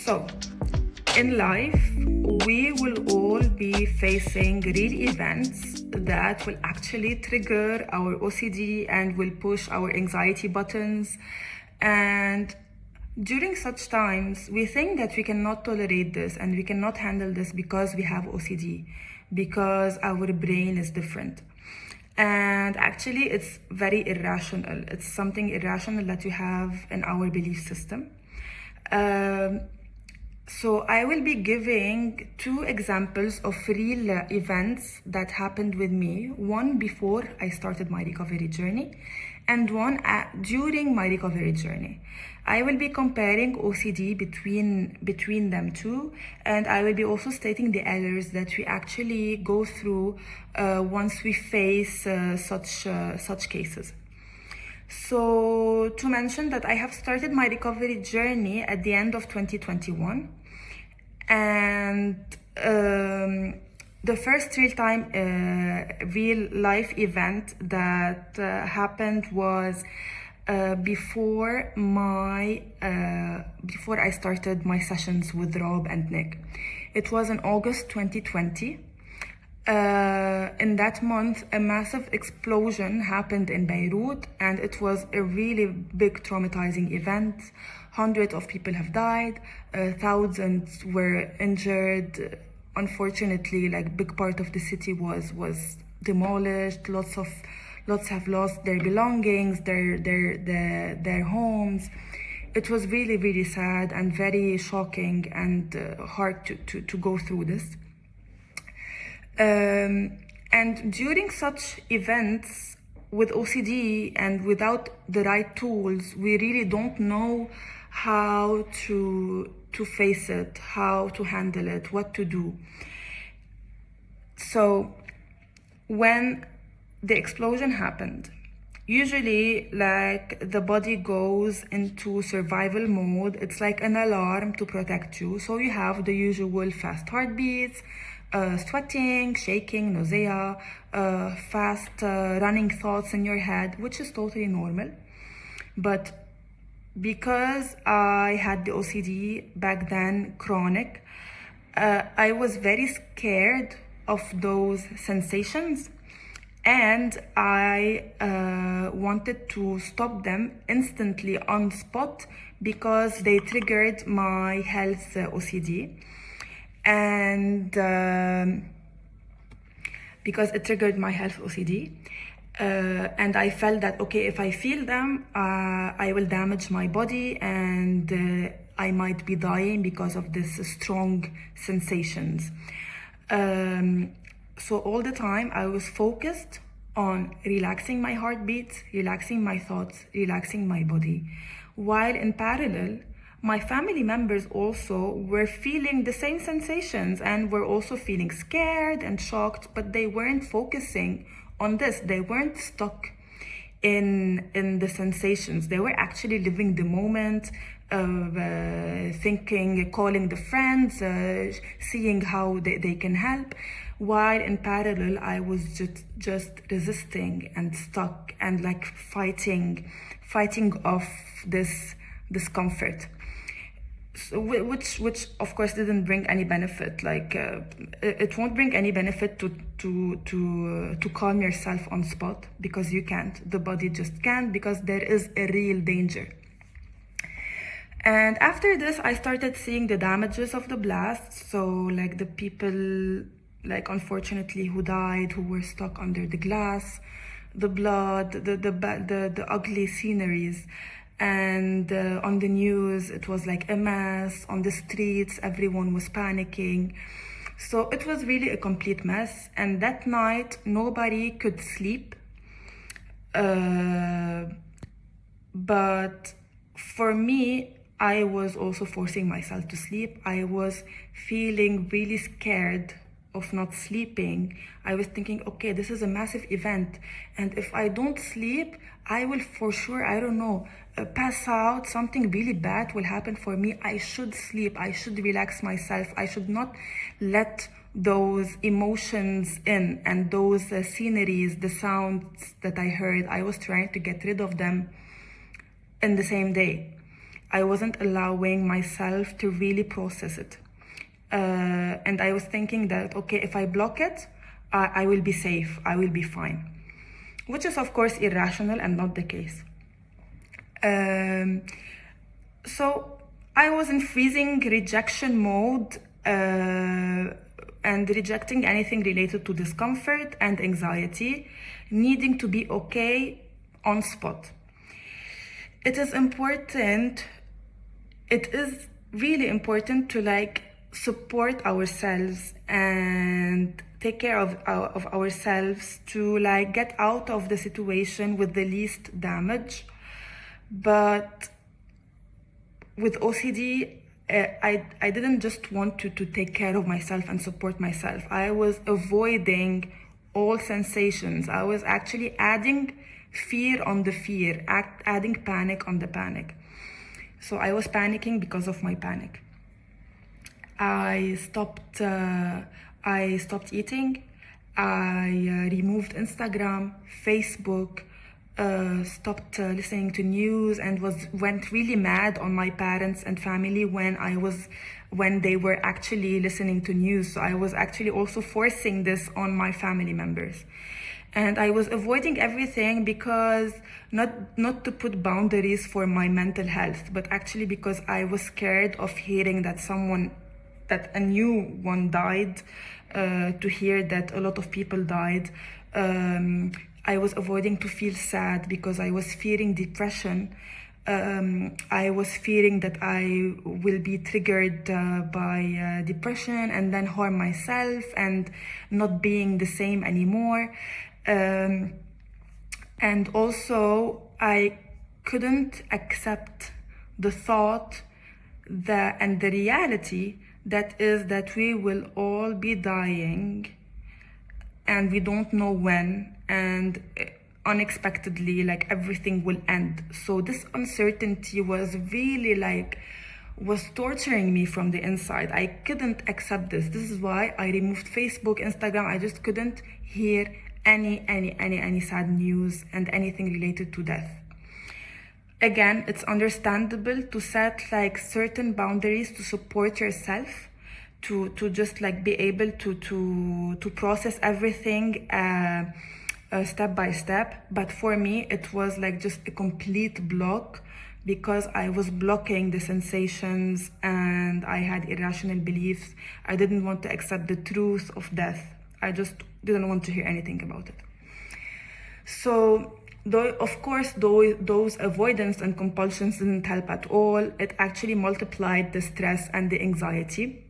So, in life, we will all be facing real events that will actually trigger our OCD and will push our anxiety buttons. And during such times, we think that we cannot tolerate this and we cannot handle this because we have OCD, because our brain is different. And actually, it's very irrational. It's something irrational that we have in our belief system. So I will be giving two examples of real events that happened with me. One before I started my recovery journey and one during my recovery journey. I will be comparing OCD between them two, and I will be also stating the errors that we actually go through once we face such cases. So to mention that I have started my recovery journey at the end of 2021, and the first real life event that happened was before I started my sessions with Rob and Nick. It was in August 2020. In that month, a massive explosion happened in Beirut, and it was a really big traumatizing event. Hundreds of people have died, thousands were injured. Unfortunately, like big part of the city was demolished. Lots have lost their belongings, their homes. It was really, really sad and very shocking and hard to go through this. And during such events with OCD and without the right tools, we really don't know how to face it, how to handle it, what to do. So when the explosion happened, usually like the body goes into survival mode. It's like an alarm to protect you. So you have the usual fast heartbeats, sweating, shaking, nausea, fast running thoughts in your head, which is totally normal. But because I had the OCD back then, chronic, I was very scared of those sensations, and I wanted to stop them instantly on spot because they triggered my health OCD. And because it triggered my health OCD, and I felt that, okay, if I feel them, I will damage my body and I might be dying because of this strong sensations. So all the time I was focused on relaxing my heartbeat, relaxing my thoughts, relaxing my body, while in parallel my family members also were feeling the same sensations and were also feeling scared and shocked, but they weren't focusing on this. They weren't stuck in the sensations. They were actually living the moment, thinking, calling the friends, seeing how they can help, while in parallel I was just resisting and stuck and like fighting off this discomfort. So, which of course didn't bring any benefit. Like it won't bring any benefit to calm yourself on spot, because you can't. The body just can't, because there is a real danger. And after this, I started seeing the damages of the blast. So like the people, like unfortunately, who died, who were stuck under the glass, the blood, the ugly sceneries. And on the news, it was like a mess. On the streets, everyone was panicking. So it was really a complete mess. And that night, nobody could sleep. But for me, I was also forcing myself to sleep. I was feeling really scared of not sleeping. I was thinking, okay, this is a massive event, and if I don't sleep, I will for sure, I don't know, pass out. Something really bad will happen for me. I should sleep. I should relax myself. I should not let those emotions in, and those sceneries, the sounds that I heard, I was trying to get rid of them in the same day. I wasn't allowing myself to really process it. And I was thinking that, okay, if I block it, I will be safe, I will be fine. Which is, of course, irrational and not the case. So I was in freezing rejection mode and rejecting anything related to discomfort and anxiety, needing to be okay on spot. It is really important to like support ourselves and take care of ourselves to like get out of the situation with the least damage. But with OCD, I didn't just want to take care of myself and support myself. I was avoiding all sensations. I was actually adding fear on the fear, adding panic on the panic. So I was panicking because of my panic. I stopped eating. I removed Instagram, Facebook, stopped listening to news, and went really mad on my parents and family when they were actually listening to news. So I was actually also forcing this on my family members. And I was avoiding everything because not to put boundaries for my mental health, but actually because I was scared of hearing that a new one died, to hear that a lot of people died. I was avoiding to feel sad because I was fearing depression. I was fearing that I will be triggered by depression and then harm myself and not being the same anymore. And also I couldn't accept the thought and the reality that is that we will all be dying and we don't know when, and unexpectedly like everything will end. So this uncertainty was really was torturing me from the inside. I couldn't accept this. This is why I removed Facebook, Instagram. I just couldn't hear any sad news and anything related to death. Again, it's understandable to set like certain boundaries to support yourself, to just like be able to process everything step by step. But for me, it was like just a complete block because I was blocking the sensations and I had irrational beliefs. I didn't want to accept the truth of death. I just didn't want to hear anything about it. So of course, those avoidance and compulsions didn't help at all. It actually multiplied the stress and the anxiety.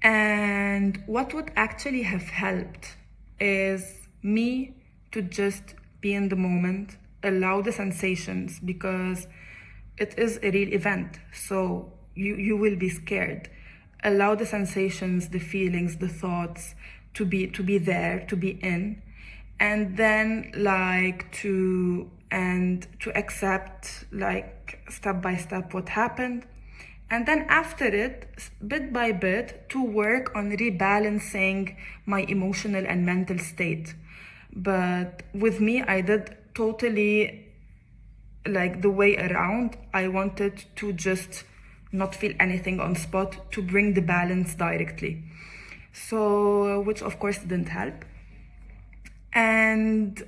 And what would actually have helped is me to just be in the moment, allow the sensations, because it is a real event. So you will be scared. Allow the sensations, the feelings, the thoughts to be there, to be in. And then to accept step by step what happened. And then after it, bit by bit, to work on rebalancing my emotional and mental state. But with me, I did totally the way around. I wanted to just not feel anything on spot, to bring the balance directly. So, which of course didn't help. And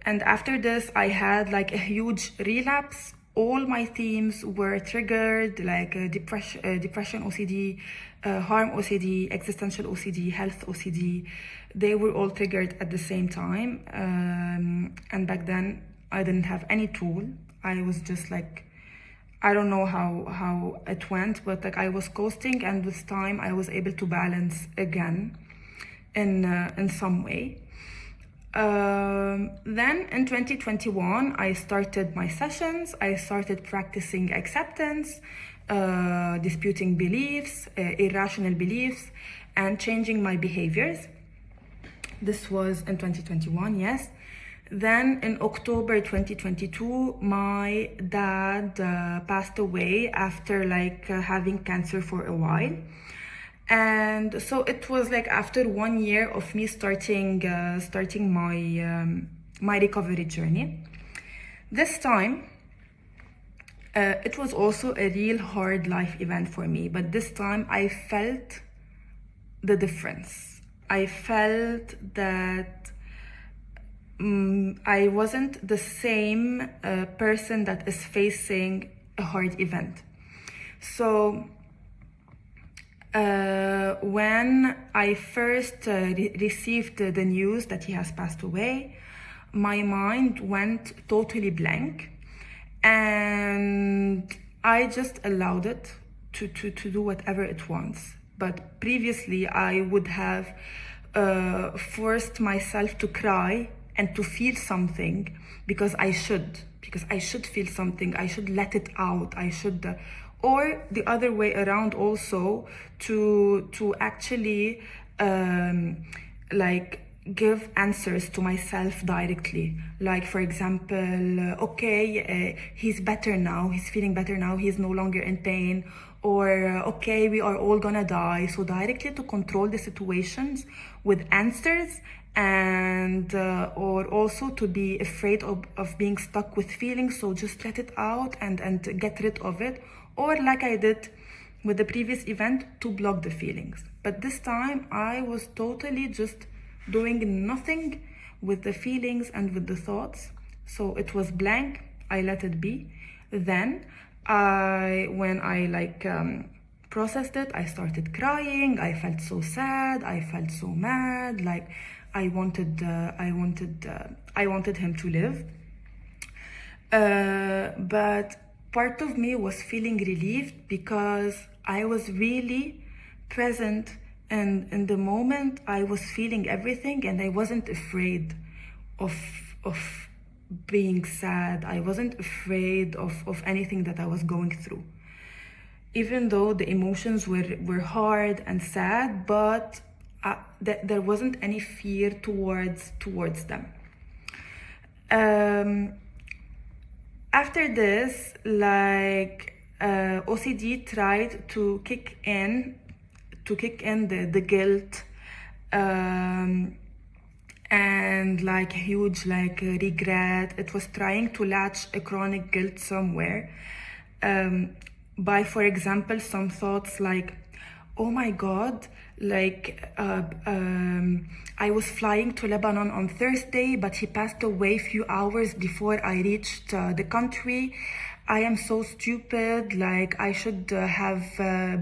after this, I had a huge relapse. All my themes were triggered, depression OCD, harm OCD, existential OCD, health OCD. They were all triggered at the same time. And back then, I didn't have any tool. I was just I don't know how it went, but I was coasting, and with time, I was able to balance again in some way. Then in 2021, I started my sessions. I started practicing acceptance, disputing beliefs, irrational beliefs, and changing my behaviors. This was in 2021, yes. Then in October 2022, my dad passed away after having cancer for a while. And so it was after 1 year of me starting my recovery journey. This time, it was also a real hard life event for me, but this time I felt the difference. I felt that I wasn't the same person that is facing a hard event. So when I first received the news that he has passed away, my mind went totally blank, and I just allowed it to do whatever it wants. But previously, I would have forced myself to cry and to feel something because I should feel something. I should let it out. I should, or the other way around also, to actually like give answers to myself directly. Like, for example, okay, he's better now, he's feeling better now, he's no longer in pain, or okay, we are all gonna die. So directly to control the situations with answers, and or also to be afraid of being stuck with feelings, so just let it out and get rid of it. Or like I did with the previous event, to block the feelings. But this time I was totally just doing nothing with the feelings and with the thoughts. So it was blank, I let it be. Then when I processed it, I started crying. I felt so sad, I felt so mad, like I wanted him to live. But part of me was feeling relieved because I was really present, and in the moment I was feeling everything, and I wasn't afraid of being sad. I wasn't afraid of anything that I was going through, even though the emotions were hard and sad, but there wasn't any fear towards them. After this, OCD tried to kick in the guilt, and huge regret. It was trying to latch a chronic guilt somewhere, by, for example, some thoughts like, oh my God, I was flying to Lebanon on Thursday, but he passed away a few hours before I reached the country. I am so stupid, I should have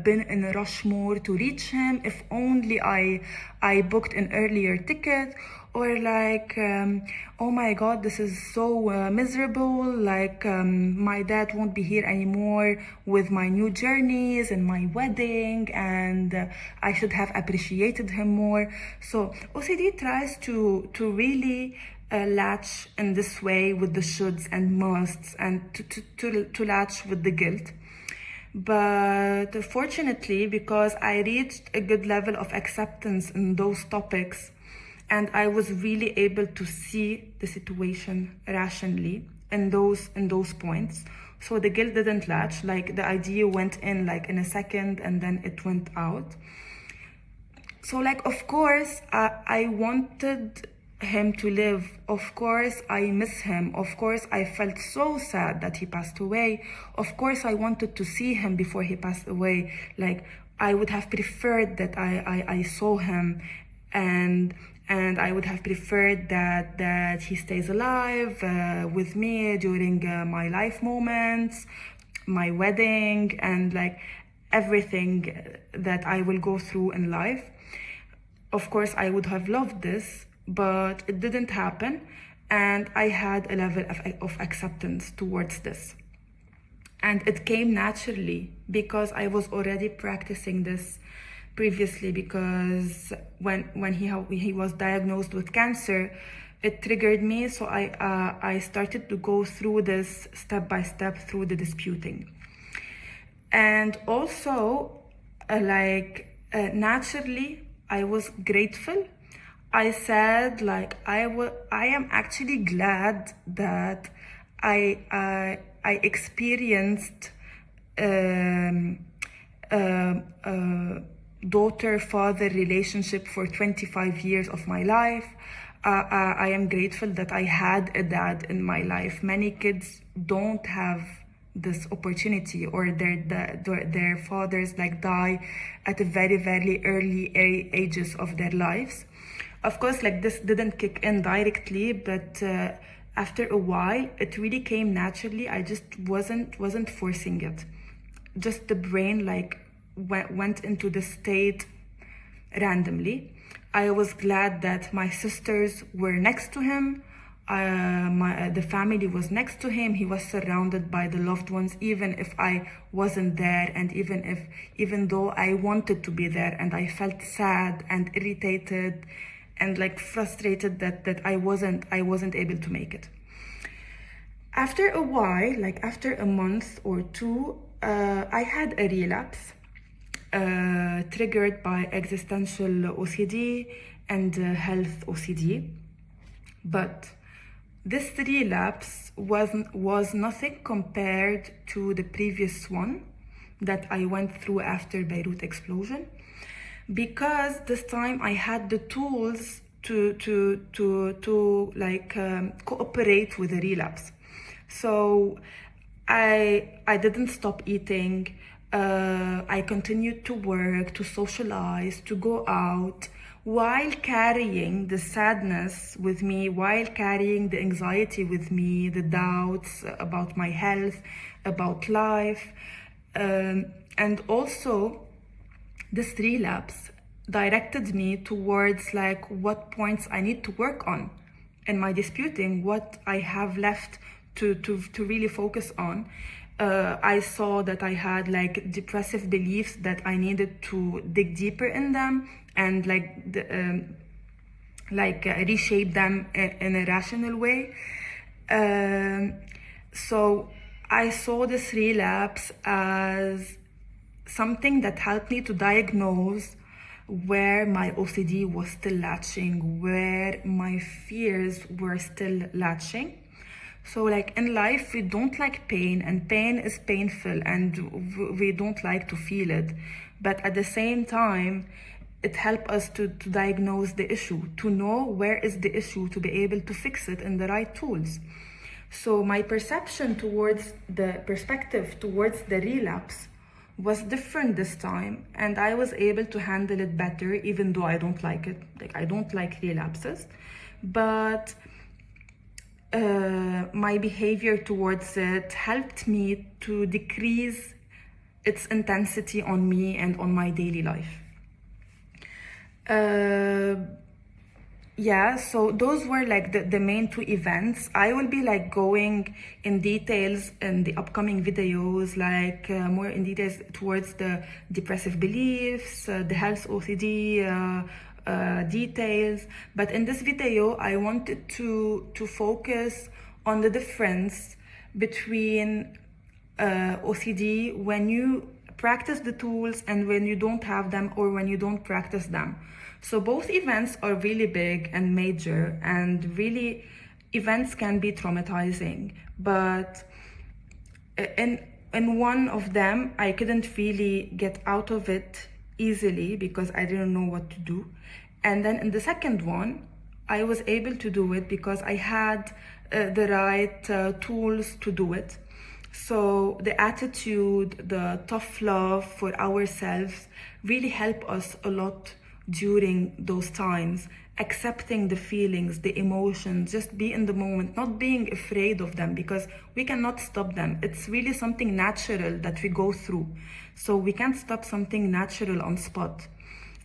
been in Rushmore to reach him. If only I booked an earlier ticket. Or oh my God, this is so miserable, my dad won't be here anymore with my new journeys and my wedding, and I should have appreciated him more. So OCD tries to really latch in this way with the shoulds and musts, and to latch with the guilt. But fortunately, because I reached a good level of acceptance in those topics, and I was really able to see the situation rationally in those points, so the guilt didn't latch. The idea went in in a second, and then it went out. So of course I wanted him to live. Of course I miss him. Of course I felt so sad that he passed away. Of course I wanted to see him before he passed away. I would have preferred that I saw him, and I would have preferred that he stays alive with me during my life moments, my wedding, and everything that I will go through in life. Of course, I would have loved this, but it didn't happen, and I had a level of acceptance towards this. And it came naturally because I was already practicing this previously, because when he was diagnosed with cancer, it triggered me. So I started to go through this step by step through the disputing. And also naturally I was grateful. I said I am actually glad that I experienced daughter-father relationship for 25 years of my life. I am grateful that I had a dad in my life. Many kids don't have this opportunity, or their fathers like die at a very early ages of their lives. Of course, like this didn't kick in directly, but after a while it really came naturally. I just wasn't forcing it. Just the brain like went into the state randomly. I was glad that my sisters were next to him. The family was next to him. He was surrounded by the loved ones, even if I wasn't there, and even though I wanted to be there, and I felt sad and irritated and like frustrated that I wasn't able to make it. After a while, like after a month or two, I had a relapse triggered by existential OCD and health OCD. But this relapse was nothing compared to the previous one that I went through after Beirut explosion, because this time I had the tools to like cooperate with the relapse. So I didn't stop eating. I continued to work, to socialize, to go out, while carrying the sadness with me, while carrying the anxiety with me, the doubts about my health, about life. And also, this relapse directed me towards like what points I need to work on in my disputing, what I have left to really focus on. I saw that I had like depressive beliefs that I needed to dig deeper in them and reshape them in a rational way. So I saw this relapse as something that helped me to diagnose where my OCD was still latching, where my fears were still latching. So like in life, we don't like pain, and pain is painful, and we don't like to feel it. But at the same time, it helps us to diagnose the issue, to know where is the issue, to be able to fix it in the right tools. So my perception towards the perspective towards the relapse was different this time, and I was able to handle it better, even though I don't like it. Like I don't like relapses, but my behavior towards it helped me to decrease its intensity on me and on my daily life. Yeah, so those were like the main two events. I will be like going in details in the upcoming videos, like more in details towards the depressive beliefs, the health OCD details. But in this video, I wanted to focus on the difference between OCD when you practice the tools and when you don't have them, or when you don't practice them. So both events are really big and major, and really events can be traumatizing. But in one of them, I couldn't really get out of it easily because I didn't know what to do. And then in the second one, I was able to do it because I had the right tools to do it. So the attitude, the tough love for ourselves really help us a lot during those times. Accepting the feelings, the emotions, just be in the moment, not being afraid of them, because we cannot stop them. It's really something natural that we go through. So we can't stop something natural on spot.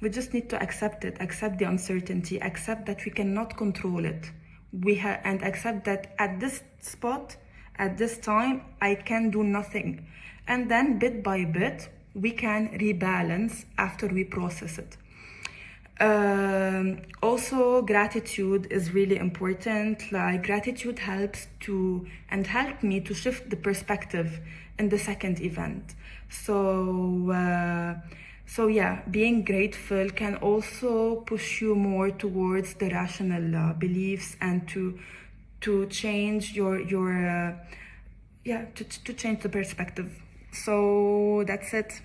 We just need to accept it, accept the uncertainty, accept that we cannot control it. And accept that at this spot, at this time, I can do nothing. And then bit by bit, we can rebalance after we process it. Also, gratitude is really important. Like gratitude helped me to shift the perspective in the second event. So yeah, being grateful can also push you more towards the rational beliefs, and to change your to change the perspective. So that's it.